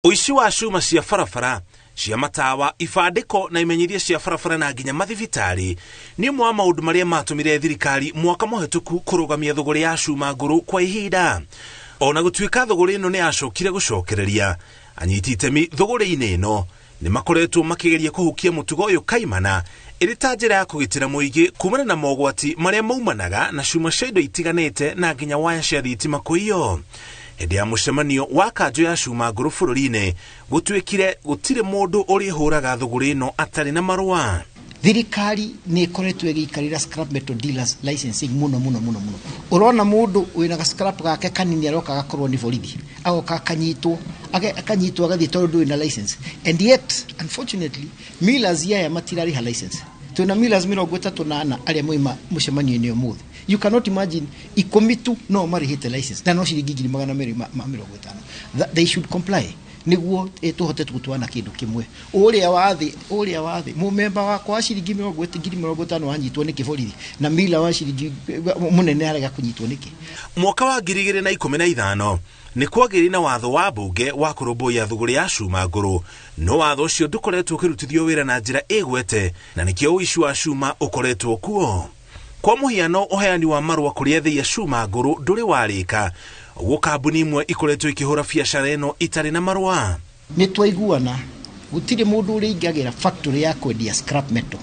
Ũici wa cuma cia barabara, cia matawa, ibandĩko na imenyithia cia barabara na nginya mathibitarĩ nĩ ũmwe wa maũndũ marĩa matũmire thirikari mwaka mũhetũku kũrũgamia thũgũrĩ ya cuma ngũrũ kwa ihinda. Ona gũtuĩka thũgũrĩ ĩno nĩ yacokire gũcokereria, anyiti itemi thũgũrĩ-inĩ ĩno nĩ makoretwo makĩgeria kũhukia mũtugo ũyũ kaimana, ĩrĩ ta njĩra ya kũgitĩra mũingĩ kumana na mogwati marĩa maumanaga na cuma cia indo itiganĩte na nginya waya cia thitima kũiywo. Hĩndĩ ya mũcemanio wa kanjũ ya cuma ngũrũ bũrũri-inĩ, gũtuĩkire gũtirĩ mũndũ ũrĩhũraga thũgũrĩ ĩno atarĩ na marũa. Thirikari nĩ ĩkoretwo ĩgĩikarĩra scrap metal dealers licensing mũno. Ũrona mũndũ wĩna scrap gake kanini aroka agakorwo nĩ borithi, agoka akanyitwo agathiĩ tondũ ndũrĩ na license. And yet unfortunately millers aya matirarĩha license. Twĩna millers 38 arĩa moima mũcemanio-inĩ ũmũthĩ. You cannot imagine ikomitu no marĩhĩte license na no ciringi 250. They should comply niguo tuhote gũtwana kĩndũ kĩmwe. Ũrĩa wathĩ mũmemba wakwa wa ciringi 50 wanyitwo nĩ kĩborithi na mila wa ciringi mũnene arega kũnyitwo nĩkĩ. Mwaka wa 2015 nĩ kwagĩrĩ na watho wa mbunge wa kũrũmbũiya thũgũrĩ ya cuma ngũrũ, no watho ũcio ndũkoretwo ũkĩrutithio wĩra na njĩra ĩgwete, na nĩkĩo ũici wa cuma ũkoretwo kuo. Kwa mũhiano, ũheani wa marũa kũrĩ athĩi a cuma ngũrũ ndũrĩ warĩka, ũguo kambuni imwe ikoretwo ikĩhũra biacara ĩno itarĩ na marũa. Nĩ twaiguana gũtirĩ mũndũ ũrĩingagĩra factory ya kwendia scrap metal,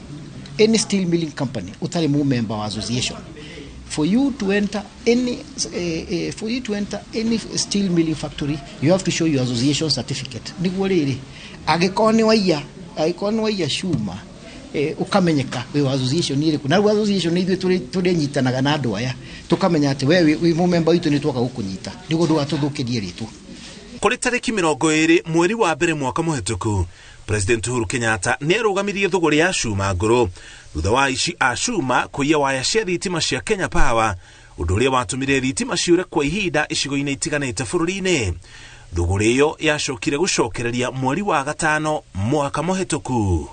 any steel milling company ũtarĩ member wa association. For you to enter any steel milling factory, you have to show your association certificate. Niguo rĩrĩ, angĩkorwo nĩ waiya cuma ukamenyeka we association ĩrĩkũ, na association ithuĩ tũrĩnyitanaga na andũ aya tũkamenya atĩ we wĩ mũmemba witũ nĩ twoka gũkũnyita nĩguo ndũgatũthũkĩrie rĩtwa. Kũrĩ tarĩki 20 mweri wa mbere mwaka mũhetũku, President Uhuru Kenyatta nĩ arũgamirie thũgũrĩ ya cuma ngũrũ thutha wa aici a cuma kũiya waya cia thitima cia Kenya Power, ũndũ ũrĩa watũmire thitima ciũre kwa ihinda icigo-inĩ itiganĩte bũrũri-inĩ. Thũgũrĩ ĩyo yacokire gũcokereria mweri wa gatano mwaka mũhetũku.